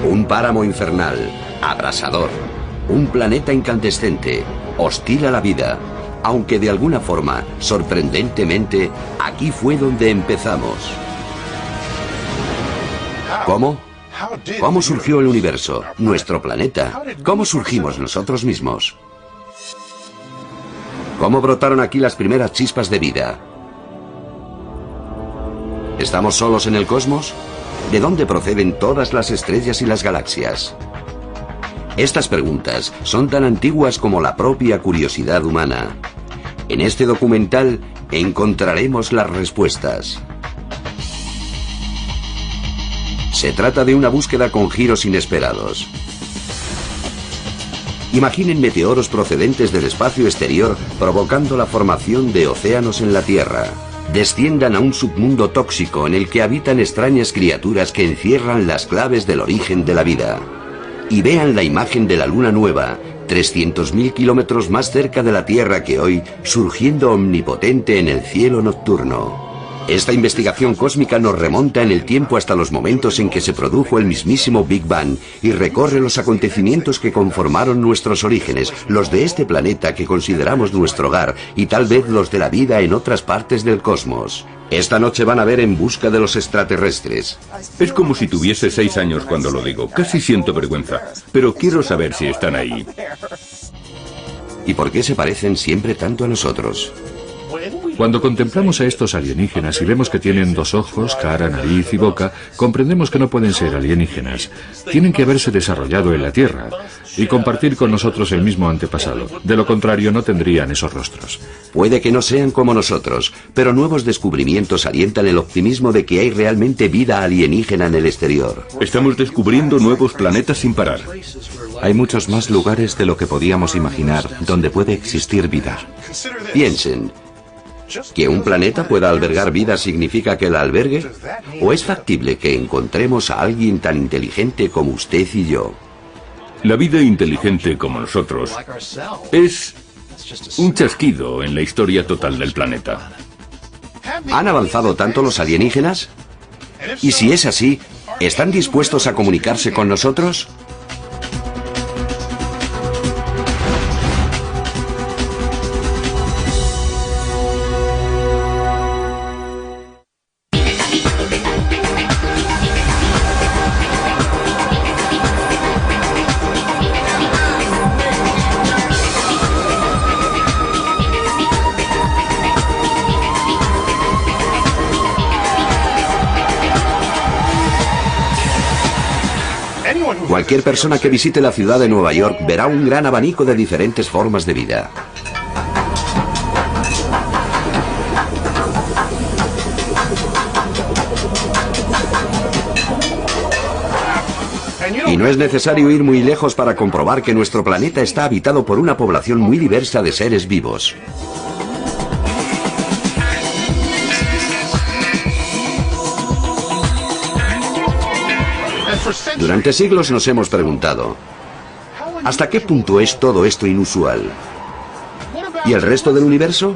Un páramo infernal, abrasador, un planeta incandescente, hostil a la vida, aunque de alguna forma, sorprendentemente, aquí fue donde empezamos. ¿Cómo? ¿Cómo surgió el universo, nuestro planeta? ¿Cómo surgimos nosotros mismos? ¿Cómo brotaron aquí las primeras chispas de vida? ¿Estamos solos en el cosmos? ¿De dónde proceden todas las estrellas y las galaxias? Estas preguntas son tan antiguas como la propia curiosidad humana. En este documental encontraremos las respuestas. Se trata de una búsqueda con giros inesperados. Imaginen meteoros procedentes del espacio exterior provocando la formación de océanos en la Tierra. Desciendan a un submundo tóxico en el que habitan extrañas criaturas que encierran las claves del origen de la vida. Y vean la imagen de la luna nueva, 300.000 kilómetros más cerca de la Tierra que hoy, surgiendo omnipotente en el cielo nocturno. Esta investigación cósmica nos remonta en el tiempo hasta los momentos en que se produjo el mismísimo Big Bang y recorre los acontecimientos que conformaron nuestros orígenes, los de este planeta que consideramos nuestro hogar y tal vez los de la vida en otras partes del cosmos. Esta noche van a ver En busca de los extraterrestres. Es como si tuviese 6 años cuando lo digo. Casi siento vergüenza, pero quiero saber si están ahí. ¿Y por qué se parecen siempre tanto a nosotros? Cuando contemplamos a estos alienígenas y vemos que tienen 2 ojos, cara, nariz y boca, comprendemos que no pueden ser alienígenas. Tienen que haberse desarrollado en la Tierra y compartir con nosotros el mismo antepasado. De lo contrario, no tendrían esos rostros. Puede que no sean como nosotros, pero nuevos descubrimientos alientan el optimismo de que hay realmente vida alienígena en el exterior. Estamos descubriendo nuevos planetas sin parar. Hay muchos más lugares de lo que podíamos imaginar donde puede existir vida. Piensen. ¿Que un planeta pueda albergar vida significa que la albergue? ¿O es factible que encontremos a alguien tan inteligente como usted y yo? La vida inteligente como nosotros es un chasquido en la historia total del planeta. ¿Han avanzado tanto los alienígenas? Y si es así, ¿están dispuestos a comunicarse con nosotros? Cualquier persona que visite la ciudad de Nueva York verá un gran abanico de diferentes formas de vida. Y no es necesario ir muy lejos para comprobar que nuestro planeta está habitado por una población muy diversa de seres vivos. Durante siglos nos hemos preguntado, ¿hasta qué punto es todo esto inusual? ¿Y el resto del universo?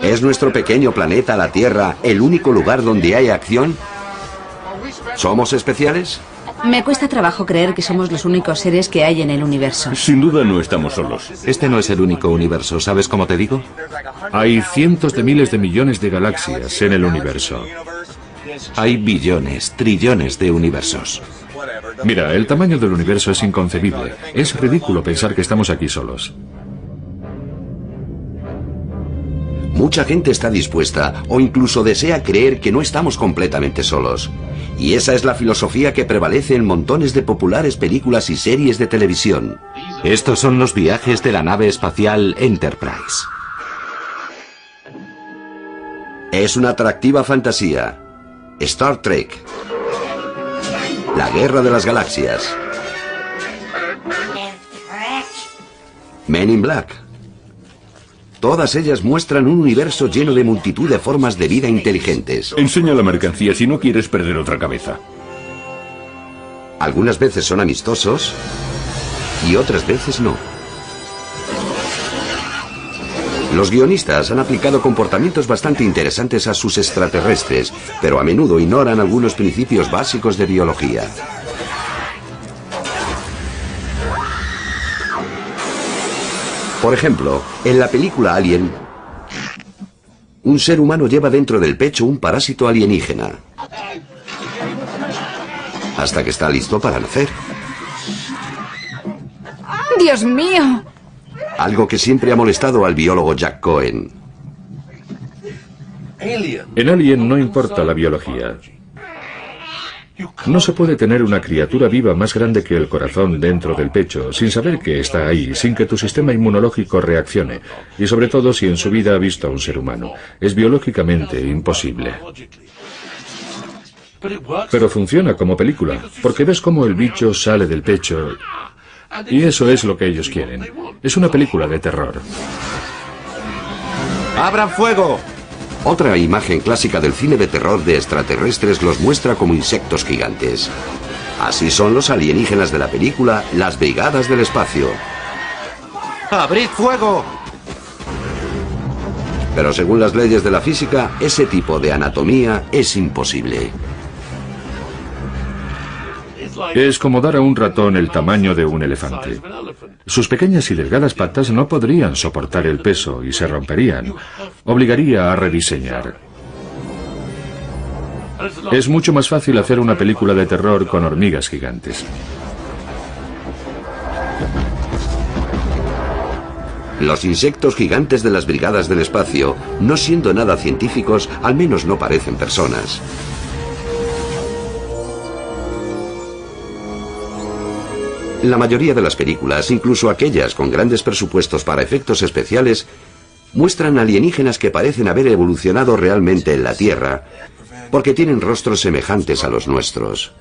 ¿Es nuestro pequeño planeta, la Tierra, el único lugar donde hay acción? ¿Somos especiales? Me cuesta trabajo creer que somos los únicos seres que hay en el universo. Sin duda no estamos solos. Este no es el único universo, ¿sabes cómo te digo? Hay cientos de miles de millones de galaxias en el universo. Hay billones, trillones de universos. Mira, el tamaño del universo es inconcebible. Es ridículo pensar que estamos aquí solos. Mucha gente está dispuesta o incluso desea creer que no estamos completamente solos. Y esa es la filosofía que prevalece en montones de populares películas y series de televisión. Estos son los viajes de la nave espacial Enterprise. Es una atractiva fantasía. Star Trek. La Guerra de las Galaxias. Men in Black. Todas ellas muestran un universo lleno de multitud de formas de vida inteligentes. Enseña la mercancía si no quieres perder otra cabeza. Algunas veces son amistosos y otras veces no. Los guionistas han aplicado comportamientos bastante interesantes a sus extraterrestres, pero a menudo ignoran algunos principios básicos de biología. Por ejemplo, en la película Alien, un ser humano lleva dentro del pecho un parásito alienígena, hasta que está listo para nacer. ¡Dios mío! Algo que siempre ha molestado al biólogo Jack Cohen. En Alien no importa la biología. No se puede tener una criatura viva más grande que el corazón dentro del pecho, sin saber que está ahí, sin que tu sistema inmunológico reaccione, y sobre todo si en su vida ha visto a un ser humano. Es biológicamente imposible. Pero funciona como película, porque ves cómo el bicho sale del pecho, y eso es lo que ellos quieren. Es una película de terror. ¡Abran fuego! Otra imagen clásica del cine de terror de extraterrestres los muestra como insectos gigantes. Así son los alienígenas de la película Las Brigadas del Espacio. ¡Abrid fuego! Pero según las leyes de la física, ese tipo de anatomía es imposible. Es como dar a un ratón el tamaño de un elefante. Sus pequeñas y delgadas patas no podrían soportar el peso y se romperían. Obligaría a rediseñar. Es mucho más fácil hacer una película de terror con hormigas gigantes. Los insectos gigantes de las Brigadas del Espacio, no siendo nada científicos, al menos no parecen personas. La mayoría de las películas, incluso aquellas con grandes presupuestos para efectos especiales, muestran alienígenas que parecen haber evolucionado realmente en la Tierra, porque tienen rostros semejantes a los nuestros.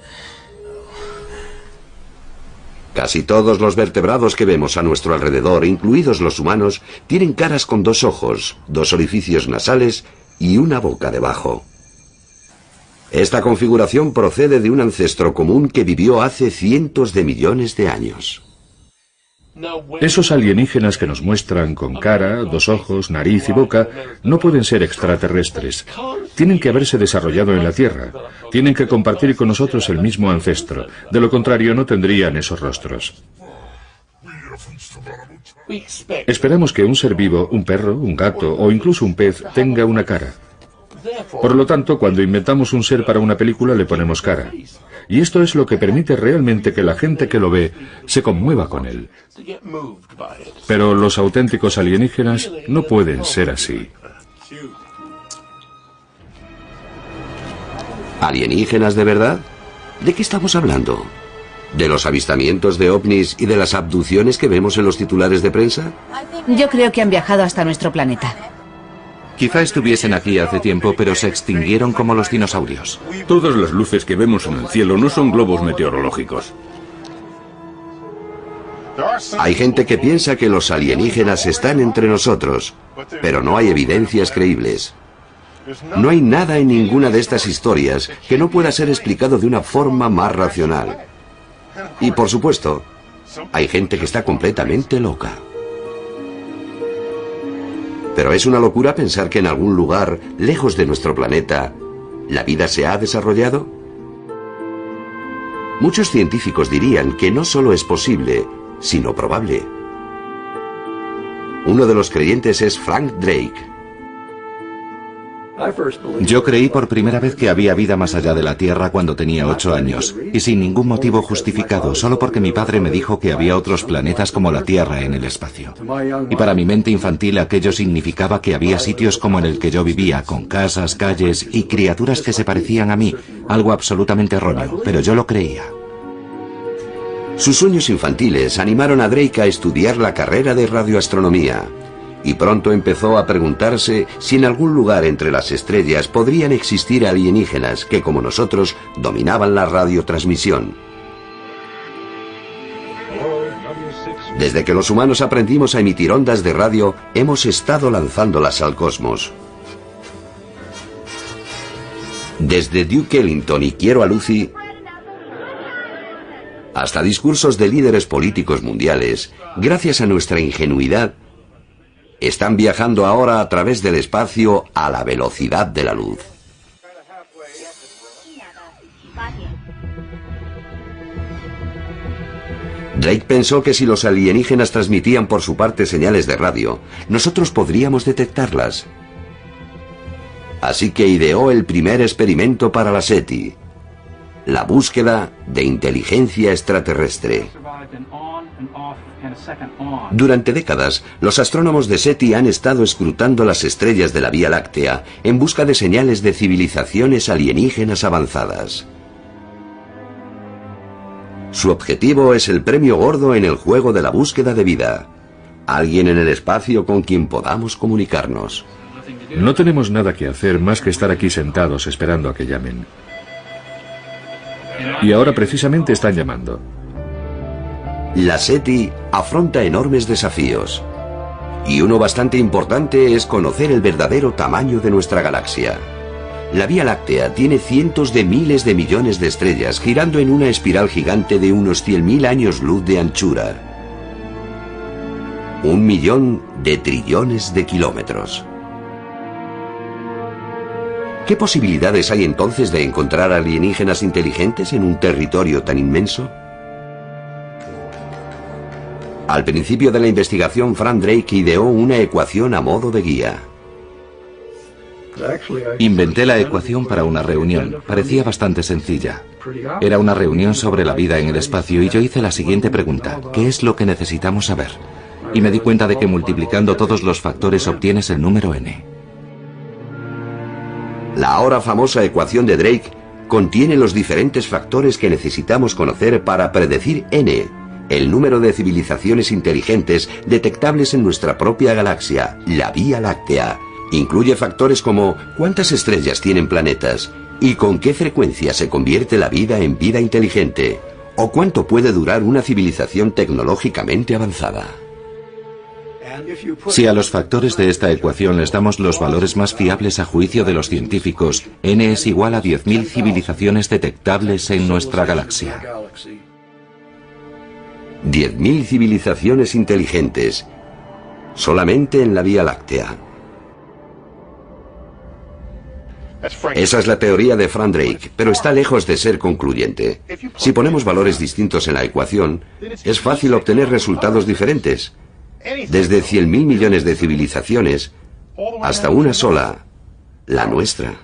Casi todos los vertebrados que vemos a nuestro alrededor, incluidos los humanos, tienen caras con dos ojos, dos orificios nasales y una boca debajo. Esta configuración procede de un ancestro común que vivió hace cientos de millones de años. Esos alienígenas que nos muestran con cara, dos ojos, nariz y boca no pueden ser extraterrestres. Tienen que haberse desarrollado en la Tierra. Tienen que compartir con nosotros el mismo ancestro. De lo contrario, no tendrían esos rostros. Esperamos que un ser vivo, un perro, un gato o incluso un pez, tenga una cara. Por lo tanto, cuando inventamos un ser para una película le ponemos cara. Y esto es lo que permite realmente que la gente que lo ve se conmueva con él. Pero los auténticos alienígenas no pueden ser así. ¿Alienígenas de verdad? ¿De qué estamos hablando? ¿De los avistamientos de ovnis y de las abducciones que vemos en los titulares de prensa? Yo creo que han viajado hasta nuestro planeta. Quizá estuviesen aquí hace tiempo, pero se extinguieron como los dinosaurios. Todas las luces que vemos en el cielo no son globos meteorológicos. Hay gente que piensa que los alienígenas están entre nosotros, pero no hay evidencias creíbles. No hay nada en ninguna de estas historias que no pueda ser explicado de una forma más racional. Y por supuesto, hay gente que está completamente loca. Pero es una locura pensar que en algún lugar, lejos de nuestro planeta, la vida se ha desarrollado. Muchos científicos dirían que no solo es posible, sino probable. Uno de los creyentes es Frank Drake. Yo creí por primera vez que había vida más allá de la Tierra cuando tenía 8 años, y sin ningún motivo justificado, solo porque mi padre me dijo que había otros planetas como la Tierra en el espacio. Y para mi mente infantil aquello significaba que había sitios como en el que yo vivía, con casas, calles y criaturas que se parecían a mí, algo absolutamente erróneo, pero yo lo creía. Sus sueños infantiles animaron a Drake a estudiar la carrera de radioastronomía. Y pronto empezó a preguntarse si en algún lugar entre las estrellas podrían existir alienígenas que, como nosotros, dominaban la radiotransmisión. Desde que los humanos aprendimos a emitir ondas de radio, hemos estado lanzándolas al cosmos. Desde Duke Ellington y Quiero a Lucy, hasta discursos de líderes políticos mundiales, gracias a nuestra ingenuidad, están viajando ahora a través del espacio a la velocidad de la luz. Drake pensó que si los alienígenas transmitían por su parte señales de radio, nosotros podríamos detectarlas. Así que ideó el primer experimento para la SETI, la búsqueda de inteligencia extraterrestre. Durante décadas, los astrónomos de SETI han estado escrutando las estrellas de la Vía Láctea en busca de señales de civilizaciones alienígenas avanzadas. Su objetivo es el premio gordo en el juego de la búsqueda de vida. Alguien en el espacio con quien podamos comunicarnos. No tenemos nada que hacer más que estar aquí sentados esperando a que llamen. Y ahora precisamente están llamando. La SETI afronta enormes desafíos. Y uno bastante importante es conocer el verdadero tamaño de nuestra galaxia. La Vía Láctea tiene cientos de miles de millones de estrellas girando en una espiral gigante de unos 100.000 años luz de anchura. 1 millón de trillones de kilómetros. ¿Qué posibilidades hay entonces de encontrar alienígenas inteligentes en un territorio tan inmenso? Al principio de la investigación, Frank Drake ideó una ecuación a modo de guía. Inventé la ecuación para una reunión. Parecía bastante sencilla. Era una reunión sobre la vida en el espacio y yo hice la siguiente pregunta. ¿Qué es lo que necesitamos saber? Y me di cuenta de que multiplicando todos los factores obtienes el número n. La ahora famosa ecuación de Drake contiene los diferentes factores que necesitamos conocer para predecir n, el número de civilizaciones inteligentes detectables en nuestra propia galaxia, la Vía Láctea. Incluye factores como cuántas estrellas tienen planetas y con qué frecuencia se convierte la vida en vida inteligente, o cuánto puede durar una civilización tecnológicamente avanzada. Si a los factores de esta ecuación les damos los valores más fiables a juicio de los científicos, n es igual a 10.000 civilizaciones detectables en nuestra galaxia. 10.000 civilizaciones inteligentes, solamente en la Vía Láctea. Esa es la teoría de Frank Drake, pero está lejos de ser concluyente. Si ponemos valores distintos en la ecuación, es fácil obtener resultados diferentes. Desde 100.000 millones de civilizaciones hasta una sola, la nuestra.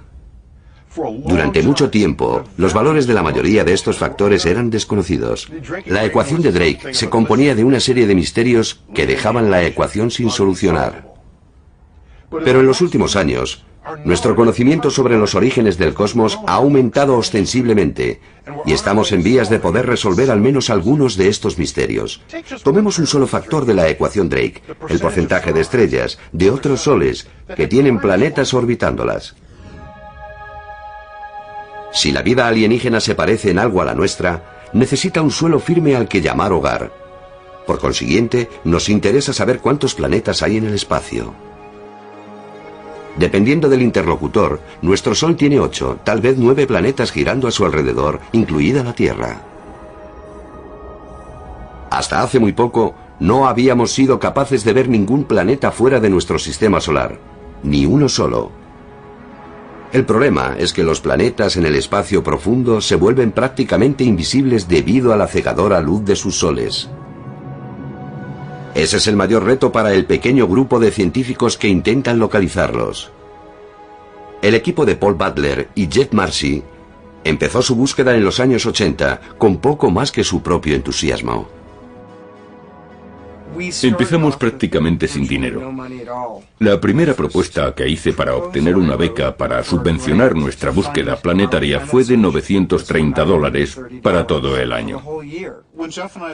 Durante mucho tiempo, los valores de la mayoría de estos factores eran desconocidos. La ecuación de Drake se componía de una serie de misterios que dejaban la ecuación sin solucionar. Pero en los últimos años, nuestro conocimiento sobre los orígenes del cosmos ha aumentado ostensiblemente y estamos en vías de poder resolver al menos algunos de estos misterios. Tomemos un solo factor de la ecuación Drake, el porcentaje de estrellas de otros soles que tienen planetas orbitándolas. Si la vida alienígena se parece en algo a la nuestra, necesita un suelo firme al que llamar hogar. Por consiguiente, nos interesa saber cuántos planetas hay en el espacio. Dependiendo del interlocutor, nuestro Sol tiene 8, tal vez 9 planetas girando a su alrededor, incluida la Tierra. Hasta hace muy poco, no habíamos sido capaces de ver ningún planeta fuera de nuestro sistema solar, ni uno solo. El problema es que los planetas en el espacio profundo se vuelven prácticamente invisibles debido a la cegadora luz de sus soles. Ese es el mayor reto para el pequeño grupo de científicos que intentan localizarlos. El equipo de Paul Butler y Jeff Marcy empezó su búsqueda en los años 80 con poco más que su propio entusiasmo. Empezamos prácticamente sin dinero. La primera propuesta que hice para obtener una beca para subvencionar nuestra búsqueda planetaria fue de $930 para todo el año.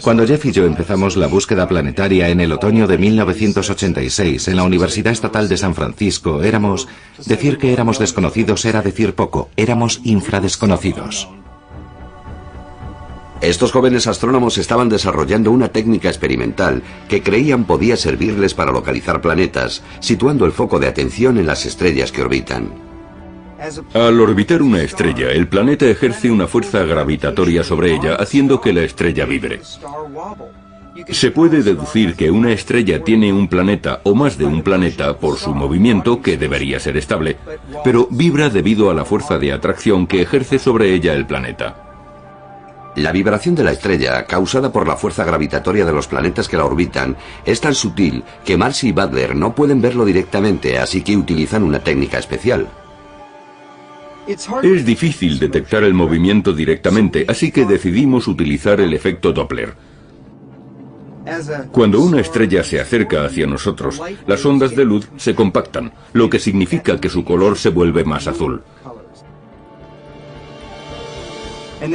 Cuando Jeff y yo empezamos la búsqueda planetaria en el otoño de 1986 en la Universidad Estatal de San Francisco, decir que éramos desconocidos era decir poco, éramos infradesconocidos. Estos jóvenes astrónomos estaban desarrollando una técnica experimental que creían podía servirles para localizar planetas, situando el foco de atención en las estrellas que orbitan. Al orbitar una estrella, el planeta ejerce una fuerza gravitatoria sobre ella, haciendo que la estrella vibre. Se puede deducir que una estrella tiene un planeta o más de un planeta por su movimiento, que debería ser estable, pero vibra debido a la fuerza de atracción que ejerce sobre ella el planeta. La vibración de la estrella, causada por la fuerza gravitatoria de los planetas que la orbitan, es tan sutil que Marcy y Butler no pueden verlo directamente, así que utilizan una técnica especial. Es difícil detectar el movimiento directamente, así que decidimos utilizar el efecto Doppler. Cuando una estrella se acerca hacia nosotros, las ondas de luz se compactan, lo que significa que su color se vuelve más azul.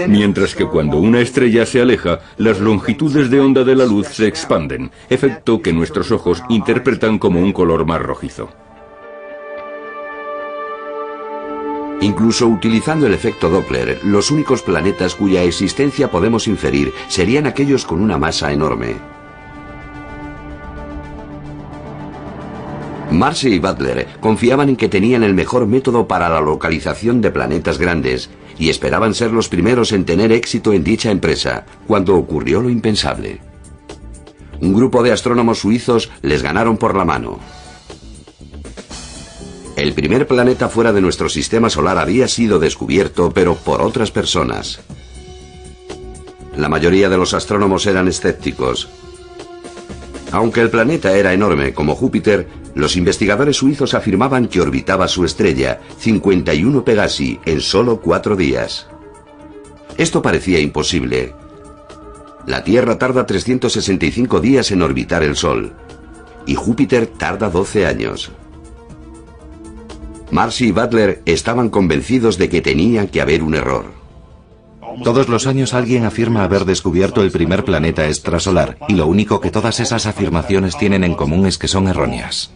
Mientras que cuando una estrella se aleja, las longitudes de onda de la luz se expanden, efecto que nuestros ojos interpretan como un color más rojizo. Incluso utilizando el efecto Doppler, los únicos planetas cuya existencia podemos inferir serían aquellos con una masa enorme. Marcy y Butler confiaban en que tenían el mejor método para la localización de planetas grandes y esperaban ser los primeros en tener éxito en dicha empresa, cuando ocurrió lo impensable. Un grupo de astrónomos suizos les ganaron por la mano. El primer planeta fuera de nuestro sistema solar había sido descubierto, pero por otras personas. La mayoría de los astrónomos eran escépticos. Aunque el planeta era enorme como Júpiter, los investigadores suizos afirmaban que orbitaba su estrella, 51 Pegasi, en solo 4 días. Esto parecía imposible. La Tierra tarda 365 días en orbitar el Sol, y Júpiter tarda 12 años. Marcy y Butler estaban convencidos de que tenía que haber un error. Todos los años alguien afirma haber descubierto el primer planeta extrasolar, y lo único que todas esas afirmaciones tienen en común es que son erróneas.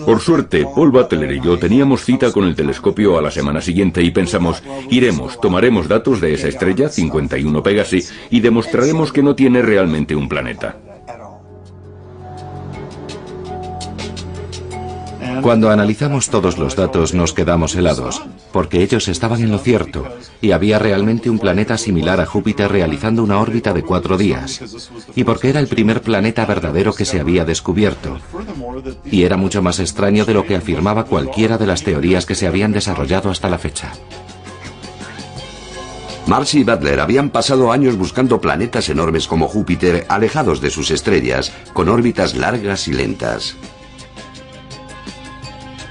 Por suerte, Paul Butler y yo teníamos cita con el telescopio a la semana siguiente y pensamos, tomaremos datos de esa estrella, 51 Pegasi, y demostraremos que no tiene realmente un planeta. Cuando analizamos todos los datos nos quedamos helados, porque ellos estaban en lo cierto, y había realmente un planeta similar a Júpiter realizando una órbita de 4 días, y porque era el primer planeta verdadero que se había descubierto, y era mucho más extraño de lo que afirmaba cualquiera de las teorías que se habían desarrollado hasta la fecha. Marcy y Butler habían pasado años buscando planetas enormes como Júpiter, alejados de sus estrellas, con órbitas largas y lentas.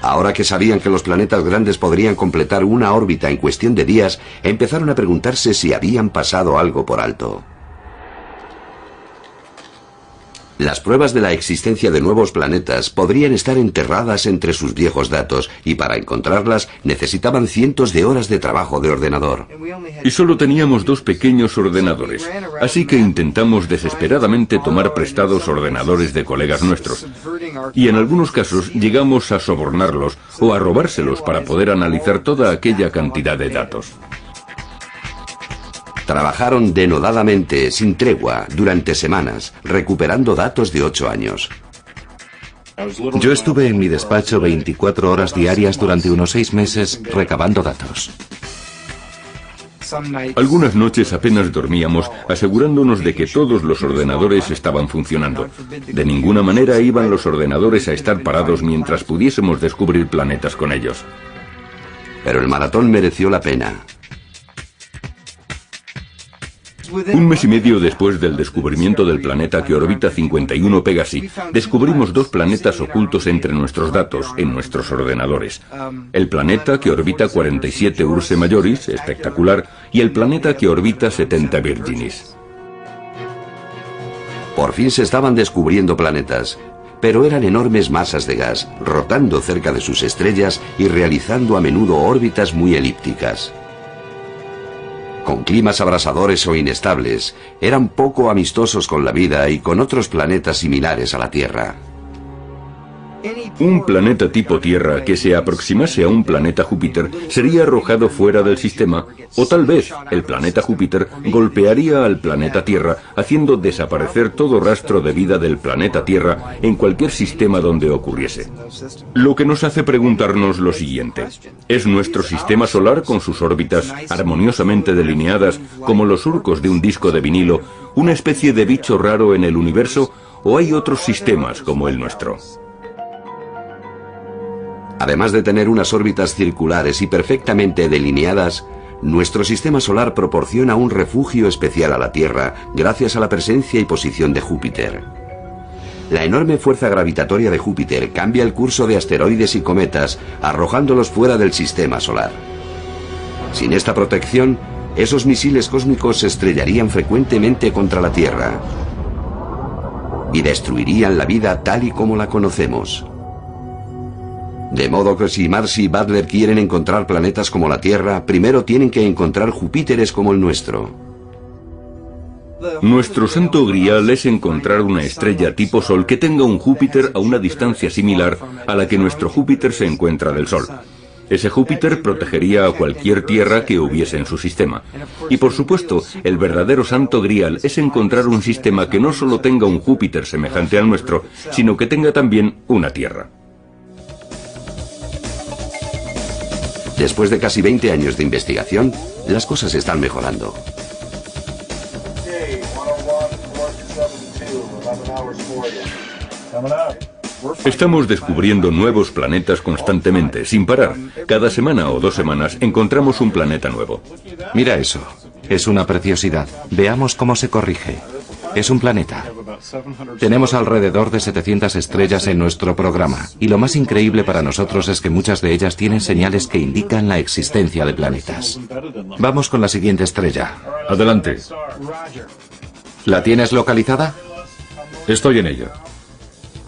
Ahora que sabían que los planetas grandes podrían completar una órbita en cuestión de días, empezaron a preguntarse si habían pasado algo por alto. Las pruebas de la existencia de nuevos planetas podrían estar enterradas entre sus viejos datos, y para encontrarlas necesitaban cientos de horas de trabajo de ordenador. Y solo teníamos 2 pequeños ordenadores, así que intentamos desesperadamente tomar prestados ordenadores de colegas nuestros. Y en algunos casos llegamos a sobornarlos o a robárselos para poder analizar toda aquella cantidad de datos. Trabajaron denodadamente, sin tregua, durante semanas, recuperando datos de 8 años. Yo estuve en mi despacho 24 horas diarias durante unos 6 meses recabando datos. Algunas noches apenas dormíamos, asegurándonos de que todos los ordenadores estaban funcionando. De ninguna manera iban los ordenadores a estar parados mientras pudiésemos descubrir planetas con ellos. Pero el maratón mereció la pena. 1 mes y medio después del descubrimiento del planeta que orbita 51 Pegasi, descubrimos 2 planetas ocultos entre nuestros datos, en nuestros ordenadores. El planeta que orbita 47 Ursae Majoris, espectacular, y el planeta que orbita 70 Virginis. Por fin se estaban descubriendo planetas, pero eran enormes masas de gas, rotando cerca de sus estrellas y realizando a menudo órbitas muy elípticas. Con climas abrasadores o inestables, eran poco amistosos con la vida y con otros planetas similares a la Tierra. Un planeta tipo Tierra que se aproximase a un planeta Júpiter sería arrojado fuera del sistema, o tal vez el planeta Júpiter golpearía al planeta Tierra, haciendo desaparecer todo rastro de vida del planeta Tierra en cualquier sistema donde ocurriese. Lo que nos hace preguntarnos lo siguiente: ¿es nuestro sistema solar, con sus órbitas armoniosamente delineadas como los surcos de un disco de vinilo, una especie de bicho raro en el universo, o hay otros sistemas como el nuestro? Además de tener unas órbitas circulares y perfectamente delineadas, nuestro sistema solar proporciona un refugio especial a la Tierra gracias a la presencia y posición de Júpiter. La enorme fuerza gravitatoria de Júpiter cambia el curso de asteroides y cometas, arrojándolos fuera del sistema solar. Sin esta protección, esos misiles cósmicos se estrellarían frecuentemente contra la Tierra y destruirían la vida tal y como la conocemos. De modo que si Marcy y Butler quieren encontrar planetas como la Tierra, primero tienen que encontrar Júpiteres como el nuestro. Nuestro santo grial es encontrar una estrella tipo Sol que tenga un Júpiter a una distancia similar a la que nuestro Júpiter se encuentra del Sol. Ese Júpiter protegería a cualquier Tierra que hubiese en su sistema. Y por supuesto, el verdadero santo grial es encontrar un sistema que no solo tenga un Júpiter semejante al nuestro, sino que tenga también una Tierra. Después de casi 20 años de investigación, las cosas están mejorando. Estamos descubriendo nuevos planetas constantemente, sin parar. Cada semana o 2 semanas encontramos un planeta nuevo. Mira eso. Es una preciosidad. Veamos cómo se corrige. Es un planeta. Tenemos alrededor de 700 estrellas en nuestro programa, y lo más increíble para nosotros es que muchas de ellas tienen señales que indican la existencia de planetas. Vamos con la siguiente estrella. Adelante. ¿La tienes localizada? Estoy en ello.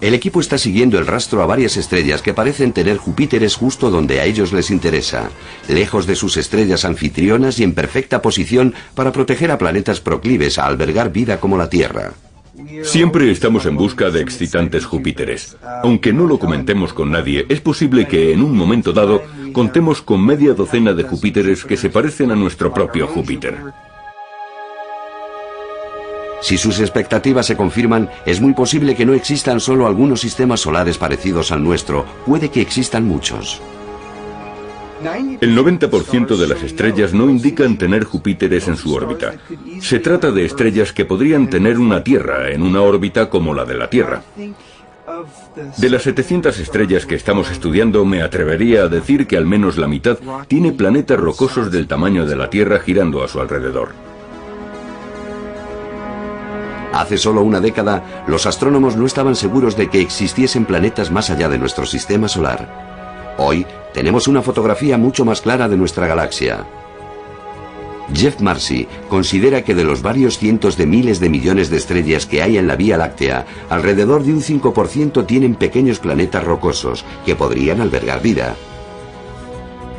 El equipo está siguiendo el rastro a varias estrellas que parecen tener Júpiteres justo donde a ellos les interesa, lejos de sus estrellas anfitrionas y en perfecta posición para proteger a planetas proclives a albergar vida como la Tierra. Siempre estamos en busca de excitantes Júpiteres. Aunque no lo comentemos con nadie, es posible que en un momento dado contemos con media docena de Júpiteres que se parecen a nuestro propio Júpiter. Si sus expectativas se confirman, es muy posible que no existan solo algunos sistemas solares parecidos al nuestro, puede que existan muchos. El 90% de las estrellas no indican tener Júpiteres en su órbita. Se trata de estrellas que podrían tener una Tierra en una órbita como la de la Tierra. De las 700 estrellas que estamos estudiando, me atrevería a decir que al menos la mitad tiene planetas rocosos del tamaño de la Tierra girando a su alrededor. Hace solo una década, los astrónomos no estaban seguros de que existiesen planetas más allá de nuestro sistema solar. Hoy, tenemos una fotografía mucho más clara de nuestra galaxia. Jeff Marcy considera que de los varios cientos de miles de millones de estrellas que hay en la Vía Láctea, alrededor de un 5% tienen pequeños planetas rocosos que podrían albergar vida.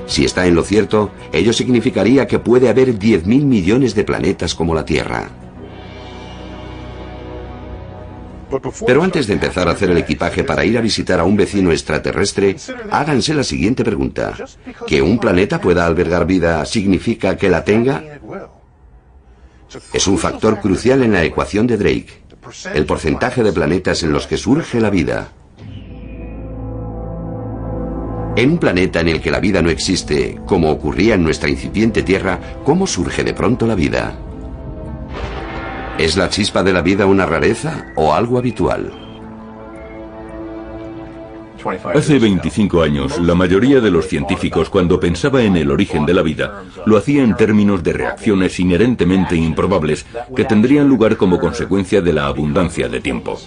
Si está en lo cierto, ello significaría que puede haber 10.000 millones de planetas como la Tierra. Pero antes de empezar a hacer el equipaje para ir a visitar a un vecino extraterrestre, háganse la siguiente pregunta. ¿Que un planeta pueda albergar vida significa que la tenga? Es un factor crucial en la ecuación de Drake, el porcentaje de planetas en los que surge la vida. En un planeta en el que la vida no existe, como ocurría en nuestra incipiente Tierra, ¿cómo surge de pronto la vida? ¿Es la chispa de la vida una rareza o algo habitual? Hace 25 años, la mayoría de los científicos, cuando pensaba en el origen de la vida, lo hacía en términos de reacciones inherentemente improbables que tendrían lugar como consecuencia de la abundancia de tiempo.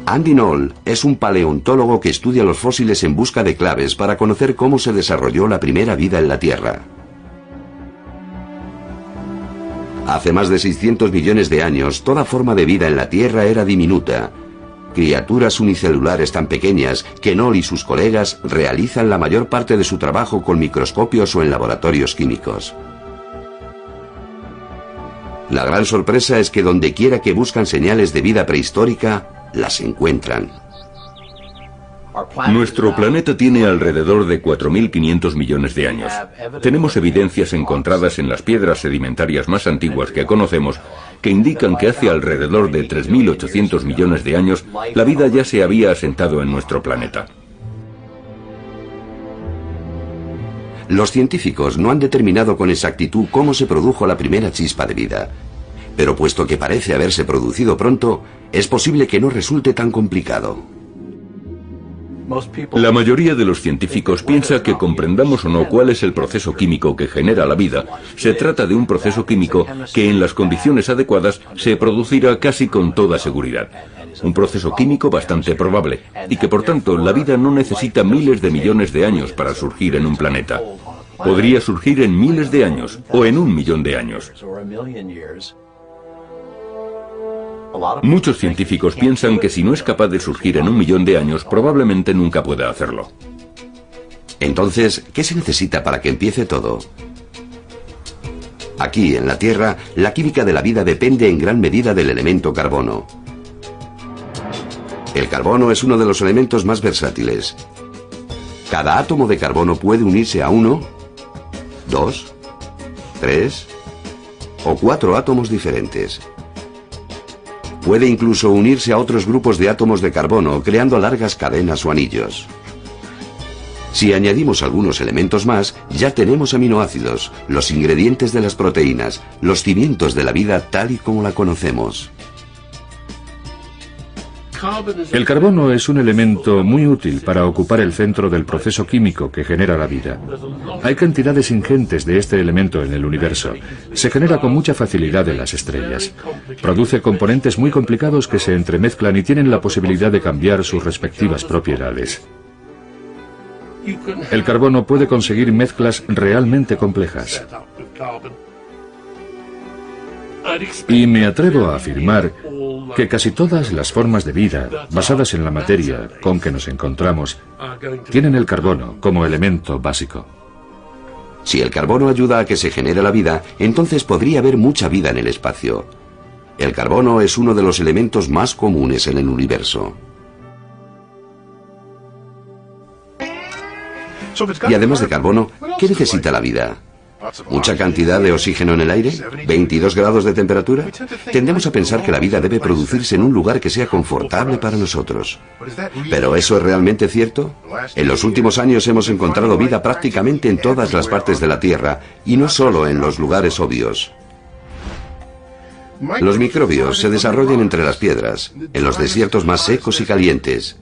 Andy Knoll es un paleontólogo que estudia los fósiles en busca de claves para conocer cómo se desarrolló la primera vida en la Tierra. Hace más de 600 millones de años, toda forma de vida en la Tierra era diminuta. Criaturas unicelulares tan pequeñas que Knoll y sus colegas realizan la mayor parte de su trabajo con microscopios o en laboratorios químicos. La gran sorpresa es que donde quiera que buscan señales de vida prehistórica, las encuentran. Nuestro planeta tiene alrededor de 4.500 millones de años. Tenemos evidencias encontradas en las piedras sedimentarias más antiguas que conocemos que indican que hace alrededor de 3.800 millones de años la vida ya se había asentado en nuestro planeta. Los científicos no han determinado con exactitud cómo se produjo la primera chispa de vida, pero puesto que parece haberse producido pronto, es posible que no resulte tan complicado. La mayoría de los científicos piensa que comprendamos o no cuál es el proceso químico que genera la vida. Se trata de un proceso químico que en las condiciones adecuadas se producirá casi con toda seguridad. Un proceso químico bastante probable y que por tanto la vida no necesita miles de millones de años para surgir en un planeta. Podría surgir en miles de años o en 1 millón de años. Muchos científicos piensan que si no es capaz de surgir en 1 millón de años, probablemente nunca pueda hacerlo. Entonces, ¿qué se necesita para que empiece todo? Aquí, en la Tierra, la química de la vida depende en gran medida del elemento carbono. El carbono es uno de los elementos más versátiles. Cada átomo de carbono puede unirse a 1, 2, 3 o 4 átomos diferentes. Puede incluso unirse a otros grupos de átomos de carbono, creando largas cadenas o anillos. Si añadimos algunos elementos más, ya tenemos aminoácidos, los ingredientes de las proteínas, los cimientos de la vida tal y como la conocemos. El carbono es un elemento muy útil para ocupar el centro del proceso químico que genera la vida. Hay cantidades ingentes de este elemento en el universo. Se genera con mucha facilidad en las estrellas. Produce componentes muy complicados que se entremezclan y tienen la posibilidad de cambiar sus respectivas propiedades. El carbono puede conseguir mezclas realmente complejas. Y me atrevo a afirmar que casi todas las formas de vida basadas en la materia con que nos encontramos tienen el carbono como elemento básico. Si el carbono ayuda a que se genere la vida, entonces podría haber mucha vida en el espacio. El carbono es uno de los elementos más comunes en el universo. Y además de carbono, ¿qué necesita la vida? ¿Mucha cantidad de oxígeno en el aire? ¿22 grados de temperatura? Tendemos a pensar que la vida debe producirse en un lugar que sea confortable para nosotros. ¿Pero eso es realmente cierto? En los últimos años hemos encontrado vida prácticamente en todas las partes de la Tierra, y no solo en los lugares obvios. Los microbios se desarrollan entre las piedras, en los desiertos más secos y calientes.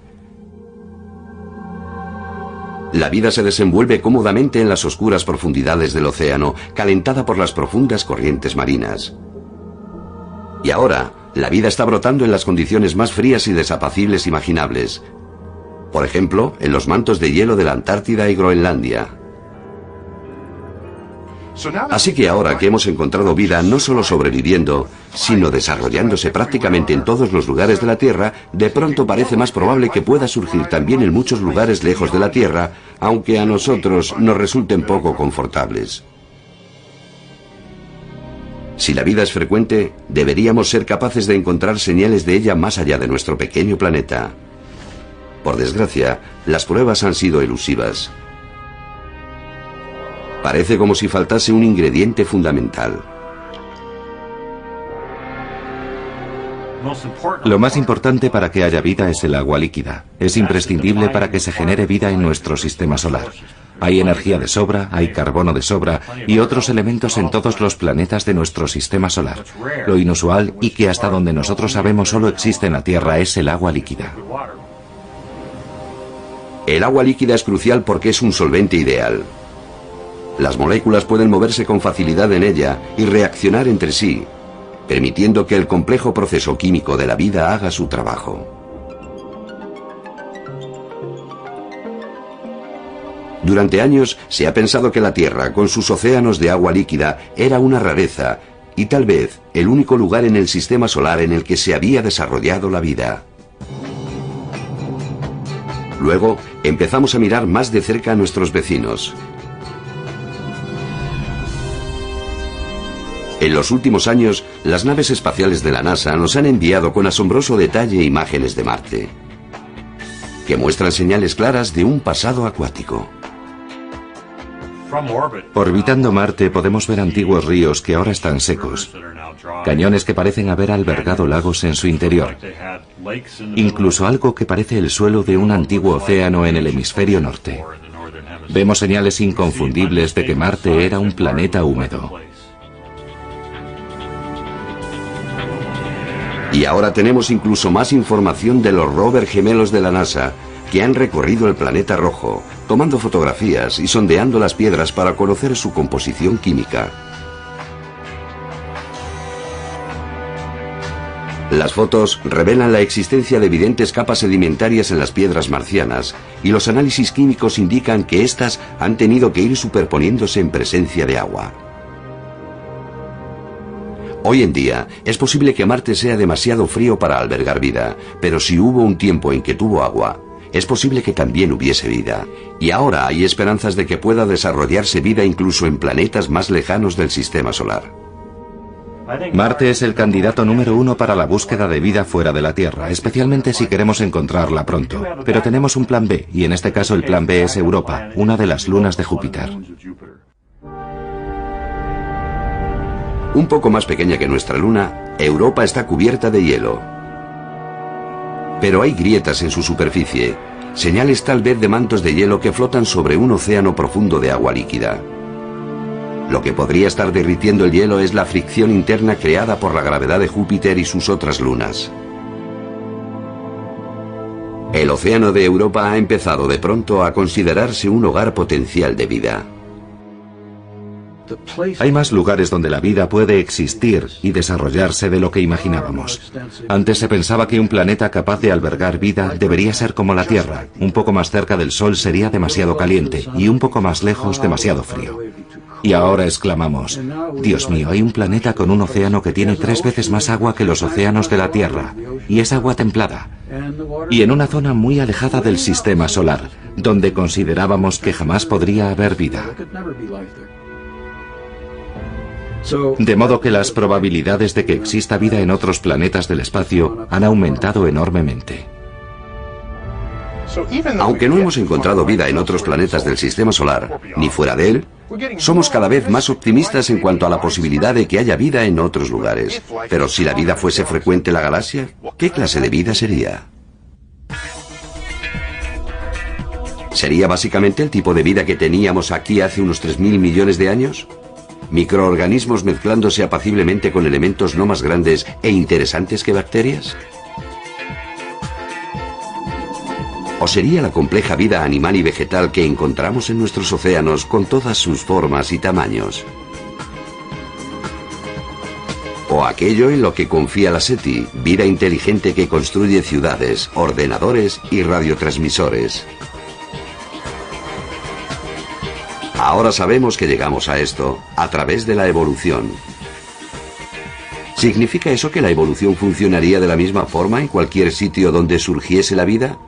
La vida se desenvuelve cómodamente en las oscuras profundidades del océano, calentada por las profundas corrientes marinas. Y ahora, la vida está brotando en las condiciones más frías y desapacibles imaginables. Por ejemplo, en los mantos de hielo de la Antártida y Groenlandia. Así que ahora que hemos encontrado vida no solo sobreviviendo, sino desarrollándose prácticamente en todos los lugares de la Tierra, de pronto parece más probable que pueda surgir también en muchos lugares lejos de la Tierra, aunque a nosotros nos resulten poco confortables. Si la vida es frecuente, deberíamos ser capaces de encontrar señales de ella más allá de nuestro pequeño planeta. Por desgracia, las pruebas han sido elusivas. Parece como si faltase un ingrediente fundamental. Lo más importante para que haya vida es el agua líquida. Es imprescindible para que se genere vida en nuestro sistema solar. Hay energía de sobra, hay carbono de sobra y otros elementos en todos los planetas de nuestro sistema solar. Lo inusual y que hasta donde nosotros sabemos solo existe en la Tierra es el agua líquida. El agua líquida es crucial porque es un solvente ideal. Las moléculas pueden moverse con facilidad en ella y reaccionar entre sí, permitiendo que el complejo proceso químico de la vida haga su trabajo. Durante años se ha pensado que la Tierra, con sus océanos de agua líquida, era una rareza y tal vez el único lugar en el sistema solar en el que se había desarrollado la vida. Luego empezamos a mirar más de cerca a nuestros vecinos. En los últimos años, las naves espaciales de la NASA nos han enviado con asombroso detalle imágenes de Marte, que muestran señales claras de un pasado acuático. Orbitando Marte podemos ver antiguos ríos que ahora están secos, cañones que parecen haber albergado lagos en su interior, incluso algo que parece el suelo de un antiguo océano en el hemisferio norte. Vemos señales inconfundibles de que Marte era un planeta húmedo. Y ahora tenemos incluso más información de los rovers gemelos de la NASA, que han recorrido el planeta rojo, tomando fotografías y sondeando las piedras para conocer su composición química. Las fotos revelan la existencia de evidentes capas sedimentarias en las piedras marcianas, y los análisis químicos indican que éstas han tenido que ir superponiéndose en presencia de agua. Hoy en día, es posible que Marte sea demasiado frío para albergar vida, pero si hubo un tiempo en que tuvo agua, es posible que también hubiese vida. Y ahora hay esperanzas de que pueda desarrollarse vida incluso en planetas más lejanos del sistema solar. Marte es el candidato número 1 para la búsqueda de vida fuera de la Tierra, especialmente si queremos encontrarla pronto. Pero tenemos un plan B, y en este caso el plan B es Europa, una de las lunas de Júpiter. Un poco más pequeña que nuestra luna, Europa está cubierta de hielo. Pero hay grietas en su superficie, señales tal vez de mantos de hielo que flotan sobre un océano profundo de agua líquida. Lo que podría estar derritiendo el hielo es la fricción interna creada por la gravedad de Júpiter y sus otras lunas. El océano de Europa ha empezado de pronto a considerarse un hogar potencial de vida. Hay más lugares donde la vida puede existir y desarrollarse de lo que imaginábamos. Antes se pensaba que un planeta capaz de albergar vida debería ser como la Tierra. Un poco más cerca del Sol sería demasiado caliente y un poco más lejos demasiado frío. Y ahora exclamamos, Dios mío, hay un planeta con un océano que tiene 3 veces más agua que los océanos de la Tierra, y es agua templada. Y en una zona muy alejada del sistema solar, donde considerábamos que jamás podría haber vida. De modo que las probabilidades de que exista vida en otros planetas del espacio han aumentado enormemente. Aunque no hemos encontrado vida en otros planetas del sistema solar, ni fuera de él, somos cada vez más optimistas en cuanto a la posibilidad de que haya vida en otros lugares. Pero si la vida fuese frecuente en la galaxia, ¿qué clase de vida sería? ¿Sería básicamente el tipo de vida que teníamos aquí hace unos 3.000 millones de años? ¿Microorganismos mezclándose apaciblemente con elementos no más grandes e interesantes que bacterias? ¿O sería la compleja vida animal y vegetal que encontramos en nuestros océanos con todas sus formas y tamaños? ¿O aquello en lo que confía la SETI, vida inteligente que construye ciudades, ordenadores y radiotransmisores? Ahora sabemos que llegamos a esto a través de la evolución. ¿Significa eso que la evolución funcionaría de la misma forma en cualquier sitio donde surgiese la vida?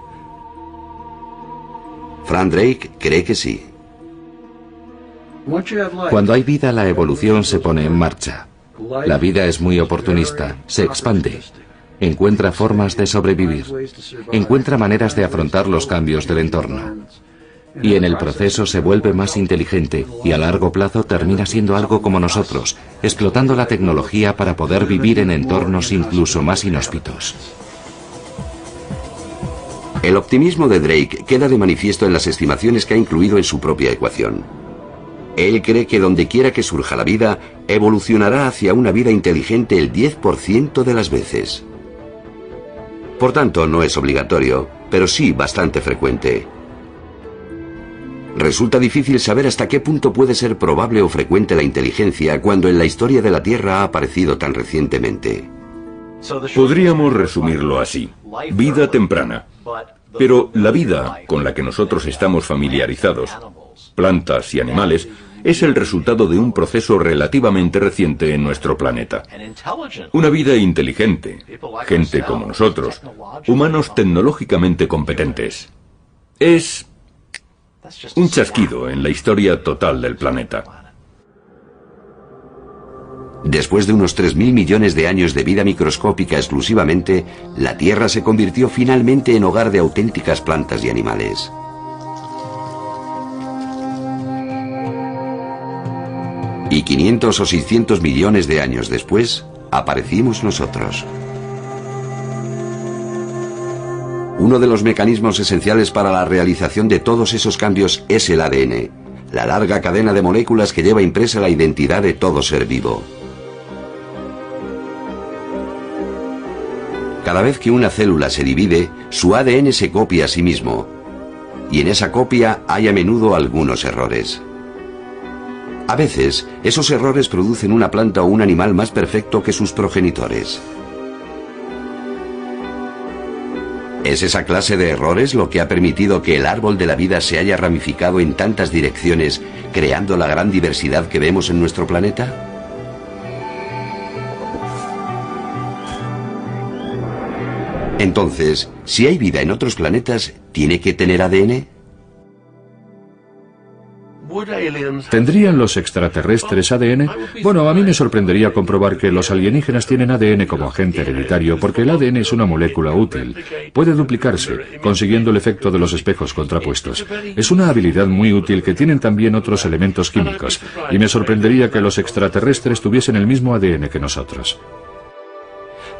Frank Drake cree que sí. Cuando hay vida, la evolución se pone en marcha. La vida es muy oportunista, se expande, encuentra formas de sobrevivir, encuentra maneras de afrontar los cambios del entorno. Y en el proceso se vuelve más inteligente y a largo plazo termina siendo algo como nosotros, explotando la tecnología para poder vivir en entornos incluso más inhóspitos. El optimismo de Drake queda de manifiesto en las estimaciones que ha incluido en su propia ecuación. Él cree que donde quiera que surja la vida, evolucionará hacia una vida inteligente el 10% de las veces. Por tanto, no es obligatorio, pero sí bastante frecuente. Resulta difícil saber hasta qué punto puede ser probable o frecuente la inteligencia cuando en la historia de la Tierra ha aparecido tan recientemente. Podríamos resumirlo así: vida temprana. Pero la vida con la que nosotros estamos familiarizados, plantas y animales, es el resultado de un proceso relativamente reciente en nuestro planeta. Una vida inteligente, gente como nosotros, humanos tecnológicamente competentes. Es un chasquido en la historia total del planeta. Después de unos 3.000 millones de años de vida microscópica exclusivamente, la Tierra se convirtió finalmente en hogar de auténticas plantas y animales. Y 500 o 600 millones de años después, aparecimos nosotros. Uno de los mecanismos esenciales para la realización de todos esos cambios es el ADN, la larga cadena de moléculas que lleva impresa la identidad de todo ser vivo. Cada vez que una célula se divide, su ADN se copia a sí mismo, y en esa copia hay a menudo algunos errores. A veces, esos errores producen una planta o un animal más perfecto que sus progenitores. ¿Es esa clase de errores lo que ha permitido que el árbol de la vida se haya ramificado en tantas direcciones, creando la gran diversidad que vemos en nuestro planeta? Entonces, si hay vida en otros planetas, ¿tiene que tener ADN? ¿Tendrían los extraterrestres ADN? Bueno, a mí me sorprendería comprobar que los alienígenas tienen ADN como agente hereditario, porque el ADN es una molécula útil. Puede duplicarse, consiguiendo el efecto de los espejos contrapuestos. Es una habilidad muy útil que tienen también otros elementos químicos, y me sorprendería que los extraterrestres tuviesen el mismo ADN que nosotros.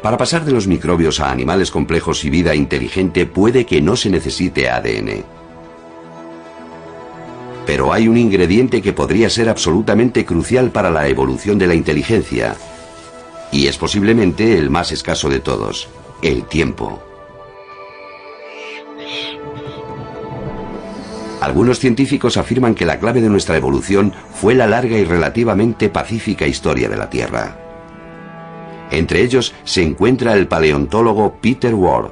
Para pasar de los microbios a animales complejos y vida inteligente puede que no se necesite ADN. Pero hay un ingrediente que podría ser absolutamente crucial para la evolución de la inteligencia, y es posiblemente el más escaso de todos: el tiempo. Algunos científicos afirman que la clave de nuestra evolución fue la larga y relativamente pacífica historia de la Tierra. Entre ellos se encuentra el paleontólogo Peter Ward.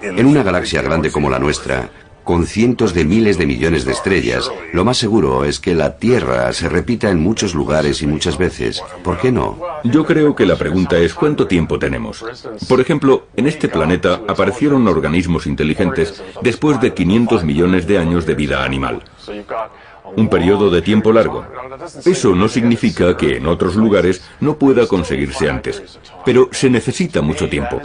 En una galaxia grande como la nuestra, con cientos de miles de millones de estrellas, lo más seguro es que la Tierra se repita en muchos lugares y muchas veces. ¿Por qué no? Yo creo que la pregunta es ¿cuánto tiempo tenemos? Por ejemplo, en este planeta aparecieron organismos inteligentes después de 500 millones de años de vida animal. Un periodo de tiempo largo. Eso no significa que en otros lugares no pueda conseguirse antes, pero se necesita mucho tiempo.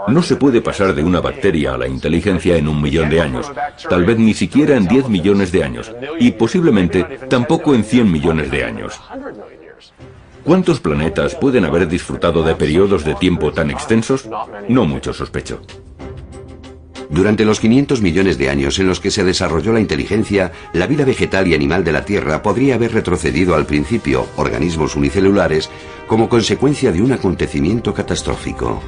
No se puede pasar de una bacteria a la inteligencia en 1 millón de años, tal vez ni siquiera en 10 millones de años, y posiblemente tampoco en 100 millones de años. ¿Cuántos planetas pueden haber disfrutado de periodos de tiempo tan extensos? No mucho, sospecho. Durante los 500 millones de años en los que se desarrolló la inteligencia, la vida vegetal y animal de la Tierra podría haber retrocedido al principio, organismos unicelulares, como consecuencia de un acontecimiento catastrófico.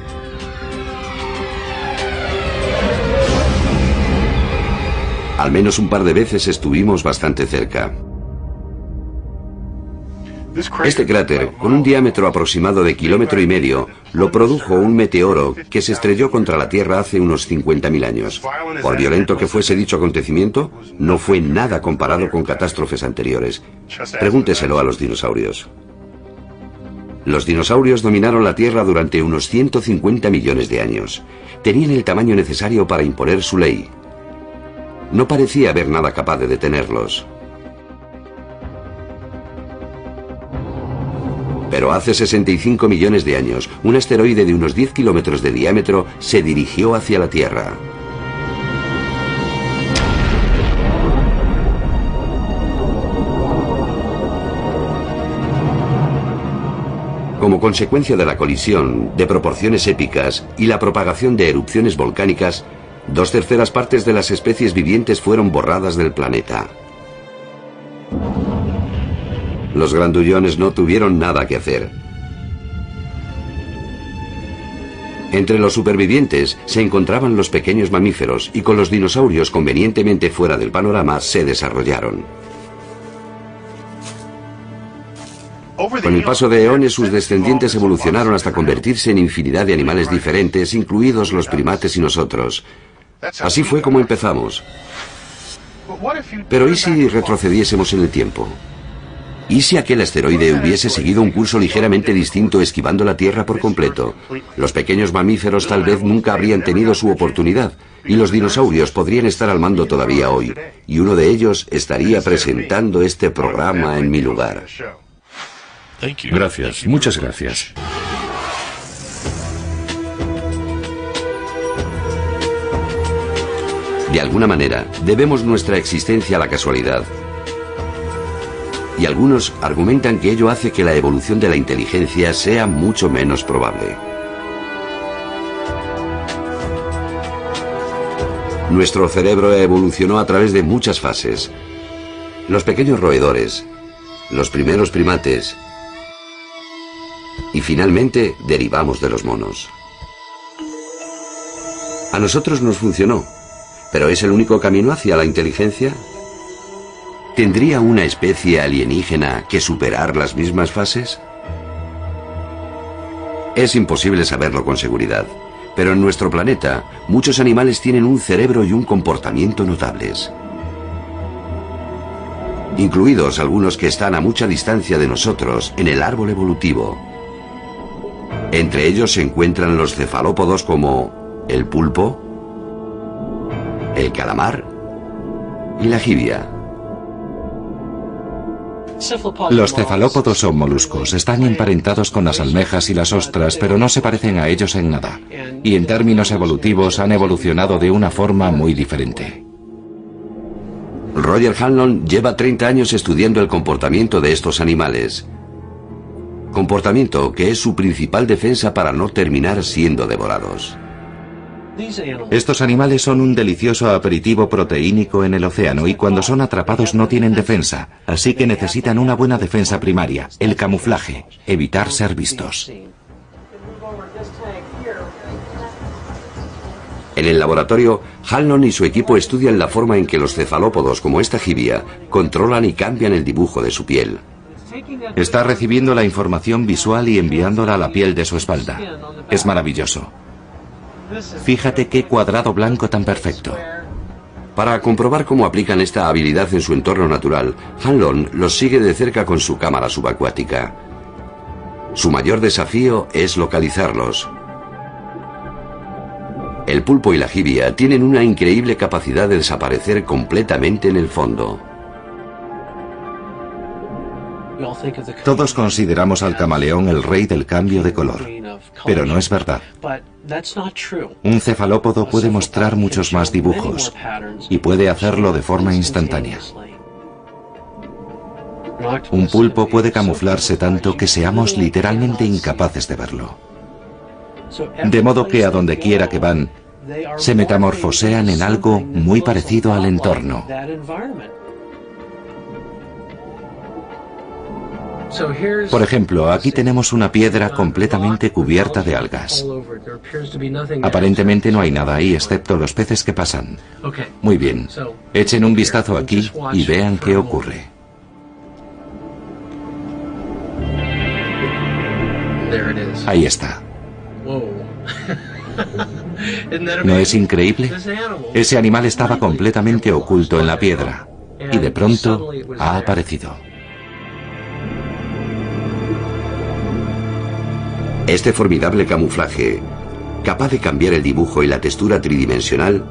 Al menos un par de veces estuvimos bastante cerca. Este cráter, con un diámetro aproximado de 1,5 kilómetros, lo produjo un meteoro que se estrelló contra la Tierra hace unos 50.000 años. Por violento que fuese dicho acontecimiento, no fue nada comparado con catástrofes anteriores. Pregúnteselo a los dinosaurios. Los dinosaurios dominaron la Tierra durante unos 150 millones de años. Tenían el tamaño necesario para imponer su ley. No parecía haber nada capaz de detenerlos. Pero hace 65 millones de años, un asteroide de unos 10 kilómetros de diámetro se dirigió hacia la Tierra. Como consecuencia de la colisión, de proporciones épicas y la propagación de erupciones volcánicas, 2/3 partes de las especies vivientes fueron borradas del planeta. Los grandullones no tuvieron nada que hacer. Entre los supervivientes se encontraban los pequeños mamíferos y con los dinosaurios convenientemente fuera del panorama se desarrollaron. Con el paso de eones sus descendientes evolucionaron hasta convertirse en infinidad de animales diferentes, incluidos los primates y nosotros. Así fue como empezamos. Pero ¿y si retrocediésemos en el tiempo? ¿Y si aquel asteroide hubiese seguido un curso ligeramente distinto, esquivando la Tierra por completo? Los pequeños mamíferos tal vez nunca habrían tenido su oportunidad, y los dinosaurios podrían estar al mando todavía hoy, y uno de ellos estaría presentando este programa en mi lugar. Gracias, muchas gracias. De alguna manera, debemos nuestra existencia a la casualidad. Y algunos argumentan que ello hace que la evolución de la inteligencia sea mucho menos probable. Nuestro cerebro evolucionó a través de muchas fases. Los pequeños roedores, los primeros primates y finalmente derivamos de los monos. A nosotros nos funcionó, ¿Pero es el único camino hacia la inteligencia? ¿Tendría una especie alienígena que superar las mismas fases? Es imposible saberlo con seguridad, pero en nuestro planeta muchos animales tienen un cerebro y un comportamiento notables, incluidos algunos que están a mucha distancia de nosotros en el árbol evolutivo. Entre ellos se encuentran los cefalópodos como el pulpo, el calamar y la jibia. Los cefalópodos son moluscos, están emparentados con las almejas y las ostras, pero no se parecen a ellos en nada. Y en términos evolutivos han evolucionado de una forma muy diferente. Roger Hanlon lleva 30 años estudiando el comportamiento de estos animales. Comportamiento que es su principal defensa para no terminar siendo devorados. Estos animales son un delicioso aperitivo proteínico en el océano y cuando son atrapados no tienen defensa, así que necesitan una buena defensa primaria, el camuflaje, evitar ser vistos. En el laboratorio, Hanlon y su equipo estudian la forma en que los cefalópodos como esta jibia controlan y cambian el dibujo de su piel. Está recibiendo la información visual y enviándola a la piel de su espalda. Es maravilloso. Fíjate qué cuadrado blanco tan perfecto. Para comprobar cómo aplican esta habilidad en su entorno natural, Hanlon los sigue de cerca con su cámara subacuática. Su mayor desafío es localizarlos. El pulpo y la jibia tienen una increíble capacidad de desaparecer completamente en el fondo. Todos consideramos al camaleón el rey del cambio de color, pero no es verdad. Un cefalópodo puede mostrar muchos más dibujos y puede hacerlo de forma instantánea. Un pulpo puede camuflarse tanto que seamos literalmente incapaces de verlo. De modo que a donde quiera que van, se metamorfosean en algo muy parecido al entorno. Por ejemplo, aquí tenemos una piedra completamente cubierta de algas. Aparentemente no hay nada ahí excepto los peces que pasan. Muy bien, echen un vistazo aquí y vean qué ocurre. Ahí está. ¿No es increíble? Ese animal estaba completamente oculto en la piedra y de pronto ha aparecido. Este formidable camuflaje, capaz de cambiar el dibujo y la textura tridimensional,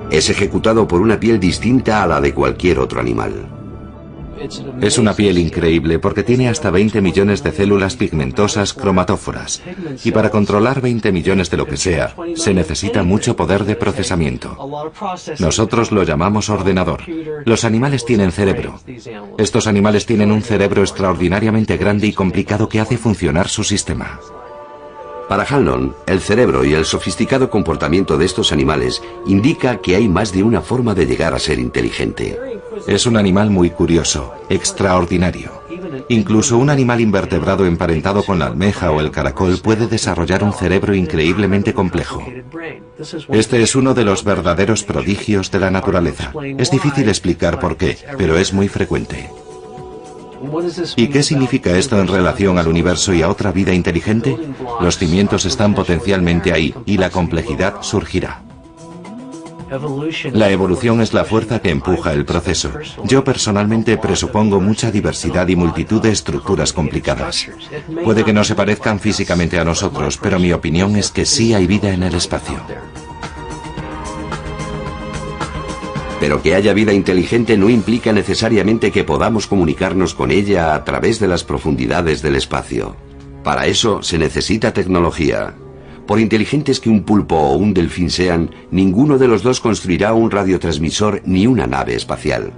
es ejecutado por una piel distinta a la de cualquier otro animal. Es una piel increíble porque tiene hasta 20 millones de células pigmentosas cromatóforas. Y para controlar 20 millones de lo que sea, se necesita mucho poder de procesamiento. Nosotros lo llamamos ordenador. Los animales tienen cerebro. Estos animales tienen un cerebro extraordinariamente grande y complicado que hace funcionar su sistema. Para Hanlon, el cerebro y el sofisticado comportamiento de estos animales indica que hay más de una forma de llegar a ser inteligente. Es un animal muy curioso, extraordinario. Incluso un animal invertebrado emparentado con la almeja o el caracol puede desarrollar un cerebro increíblemente complejo. Este es uno de los verdaderos prodigios de la naturaleza. Es difícil explicar por qué, pero es muy frecuente. ¿Y qué significa esto en relación al universo y a otra vida inteligente? Los cimientos están potencialmente ahí y la complejidad surgirá. La evolución es la fuerza que empuja el proceso. Yo personalmente presupongo mucha diversidad y multitud de estructuras complicadas. Puede que no se parezcan físicamente a nosotros, pero mi opinión es que sí hay vida en el espacio. Pero que haya vida inteligente no implica necesariamente que podamos comunicarnos con ella a través de las profundidades del espacio. Para eso se necesita tecnología. Por inteligentes que un pulpo o un delfín sean, ninguno de los dos construirá un radiotransmisor ni una nave espacial.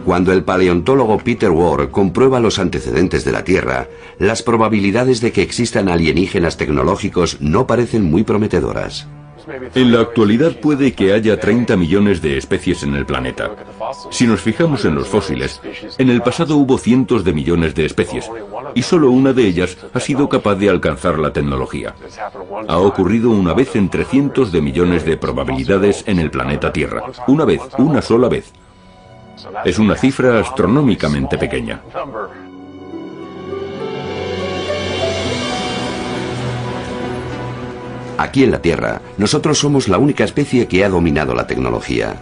Cuando el paleontólogo Peter Ward comprueba los antecedentes de la Tierra, las probabilidades de que existan alienígenas tecnológicos no parecen muy prometedoras. En la actualidad puede que haya 30 millones de especies en el planeta. Si nos fijamos en los fósiles, en el pasado hubo cientos de millones de especies, y solo una de ellas ha sido capaz de alcanzar la tecnología. Ha ocurrido una vez entre cientos de millones de probabilidades en el planeta Tierra. Una vez, una sola vez. Es una cifra astronómicamente pequeña. Aquí en la Tierra, nosotros somos la única especie que ha dominado la tecnología.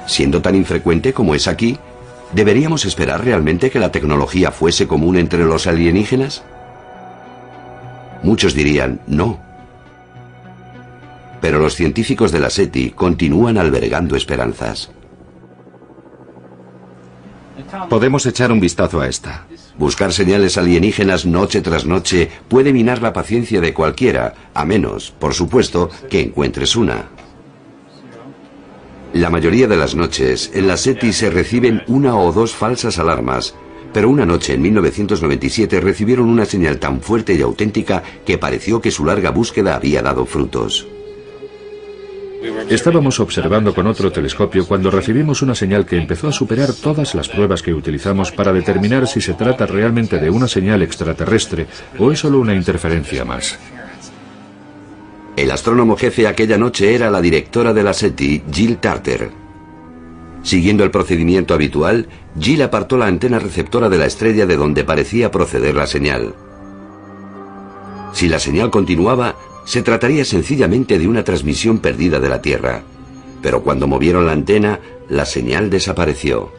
Siendo tan infrecuente como es aquí, ¿deberíamos esperar realmente que la tecnología fuese común entre los alienígenas? Muchos dirían no. Pero los científicos de la SETI continúan albergando esperanzas. Podemos echar un vistazo a esta. Buscar señales alienígenas noche tras noche puede minar la paciencia de cualquiera, a menos, por supuesto, que encuentres una. La mayoría de las noches, en la SETI se reciben una o dos falsas alarmas, pero una noche en 1997 recibieron una señal tan fuerte y auténtica que pareció que su larga búsqueda había dado frutos. Estábamos observando con otro telescopio cuando recibimos una señal que empezó a superar todas las pruebas que utilizamos para determinar si se trata realmente de una señal extraterrestre o es solo una interferencia más. El astrónomo jefe aquella noche era la directora de la SETI, Jill Tarter. Siguiendo el procedimiento habitual, Jill apartó la antena receptora de la estrella de donde parecía proceder la señal. Si la señal continuaba, se trataría sencillamente de una transmisión perdida de la Tierra. Pero cuando movieron la antena, la señal desapareció.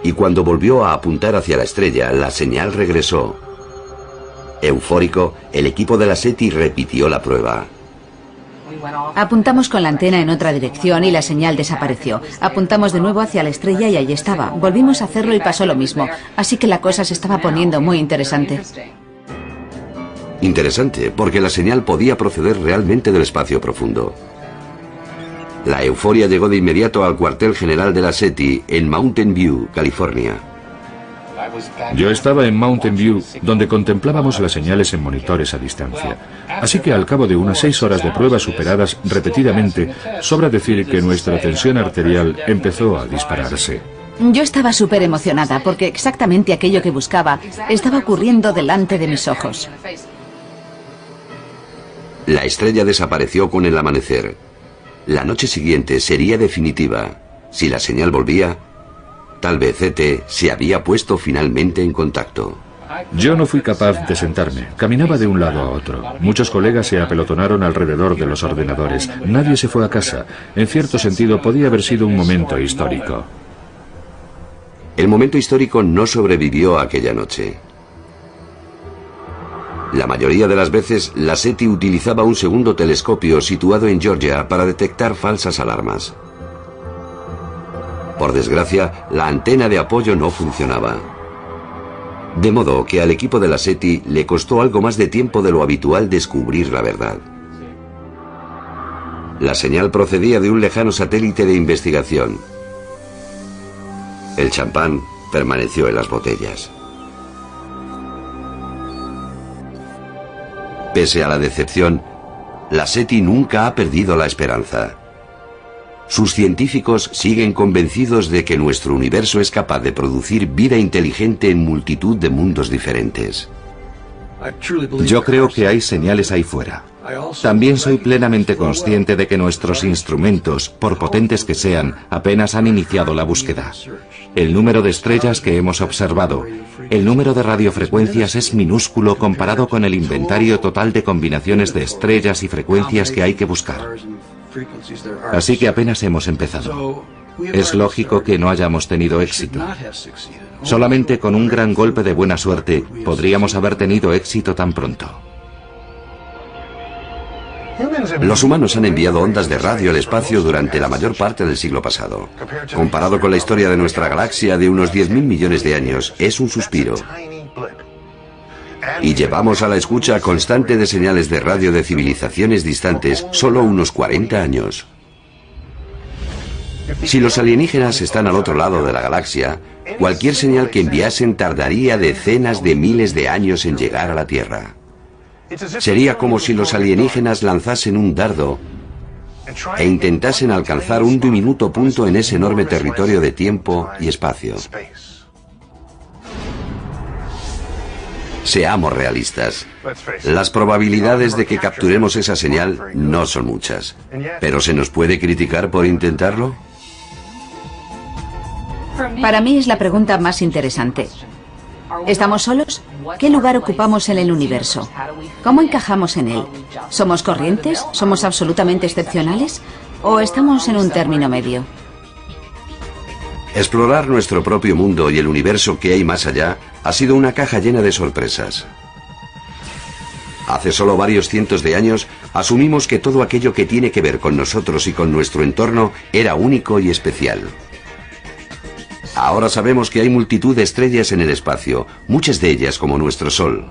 Y cuando volvió a apuntar hacia la estrella, la señal regresó. Eufórico, el equipo de la SETI repitió la prueba. Apuntamos con la antena en otra dirección y la señal desapareció. Apuntamos de nuevo hacia la estrella y allí estaba. Volvimos a hacerlo y pasó lo mismo. Así que la cosa se estaba poniendo muy interesante. Interesante, porque la señal podía proceder realmente del espacio profundo. La euforia llegó de inmediato al cuartel general de la SETI en Mountain View, California. Yo estaba en Mountain View, donde contemplábamos las señales en monitores a distancia. Así que al cabo de unas 6 horas de pruebas superadas repetidamente, sobra decir que nuestra tensión arterial empezó a dispararse. Yo estaba súper emocionada porque exactamente aquello que buscaba estaba ocurriendo delante de mis ojos. La estrella desapareció con el amanecer. La noche siguiente sería definitiva. Si la señal volvía, tal vez ET se había puesto finalmente en contacto. Yo no fui capaz de sentarme. Caminaba de un lado a otro. Muchos colegas se apelotonaron alrededor de los ordenadores. Nadie se fue a casa. En cierto sentido, podía haber sido un momento histórico. El momento histórico no sobrevivió a aquella noche. La mayoría de las veces, la SETI utilizaba un segundo telescopio situado en Georgia para detectar falsas alarmas. Por desgracia, la antena de apoyo no funcionaba. De modo que al equipo de la SETI le costó algo más de tiempo de lo habitual descubrir la verdad. La señal procedía de un lejano satélite de investigación. El champán permaneció en las botellas. Pese a la decepción, la SETI nunca ha perdido la esperanza. Sus científicos siguen convencidos de que nuestro universo es capaz de producir vida inteligente en multitud de mundos diferentes. Yo creo que hay señales ahí fuera. También soy plenamente consciente de que nuestros instrumentos, por potentes que sean, apenas han iniciado la búsqueda. El número de estrellas que hemos observado, el número de radiofrecuencias es minúsculo comparado con el inventario total de combinaciones de estrellas y frecuencias que hay que buscar. Así que apenas hemos empezado. Es lógico que no hayamos tenido éxito. Solamente con un gran golpe de buena suerte podríamos haber tenido éxito tan pronto. Los humanos han enviado ondas de radio al espacio durante la mayor parte del siglo pasado. Comparado con la historia de nuestra galaxia de unos 10.000 millones de años, es un suspiro. Y llevamos a la escucha constante de señales de radio de civilizaciones distantes solo unos 40 años. Si los alienígenas están al otro lado de la galaxia, cualquier señal que enviasen tardaría decenas de miles de años en llegar a la Tierra. Sería como si los alienígenas lanzasen un dardo e intentasen alcanzar un diminuto punto en ese enorme territorio de tiempo y espacio. Seamos realistas. Las probabilidades de que capturemos esa señal no son muchas. ¿Pero se nos puede criticar por intentarlo? Para mí es la pregunta más interesante. ¿Estamos solos? ¿Qué lugar ocupamos en el universo? ¿Cómo encajamos en él? ¿Somos corrientes? ¿Somos absolutamente excepcionales? ¿O estamos en un término medio? Explorar nuestro propio mundo y el universo que hay más allá ha sido una caja llena de sorpresas. Hace solo varios cientos de años asumimos que todo aquello que tiene que ver con nosotros y con nuestro entorno era único y especial. Ahora sabemos que hay multitud de estrellas en el espacio, muchas de ellas como nuestro Sol.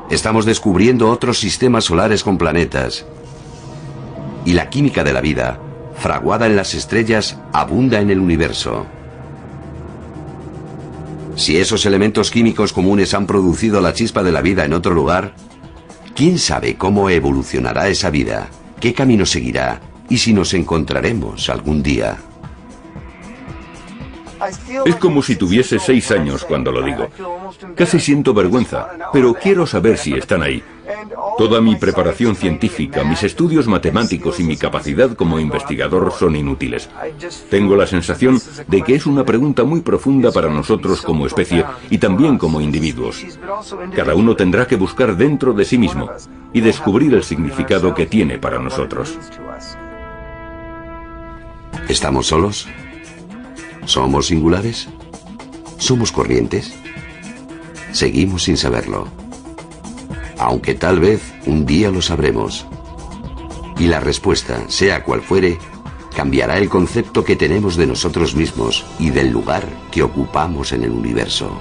Estamos descubriendo otros sistemas solares con planetas. Y la química de la vida, fraguada en las estrellas, abunda en el universo. Si esos elementos químicos comunes han producido la chispa de la vida en otro lugar, ¿quién sabe cómo evolucionará esa vida? ¿Qué camino seguirá? ¿Y si nos encontraremos algún día? Es como si tuviese 6 años cuando lo digo. Casi siento vergüenza, pero quiero saber si están ahí. Toda mi preparación científica, mis estudios matemáticos y mi capacidad como investigador son inútiles. Tengo la sensación de que es una pregunta muy profunda para nosotros como especie y también como individuos. Cada uno tendrá que buscar dentro de sí mismo y descubrir el significado que tiene para nosotros. ¿Estamos solos? ¿Somos singulares? ¿Somos corrientes? Seguimos sin saberlo. Aunque tal vez un día lo sabremos. Y la respuesta, sea cual fuere, cambiará el concepto que tenemos de nosotros mismos y del lugar que ocupamos en el universo.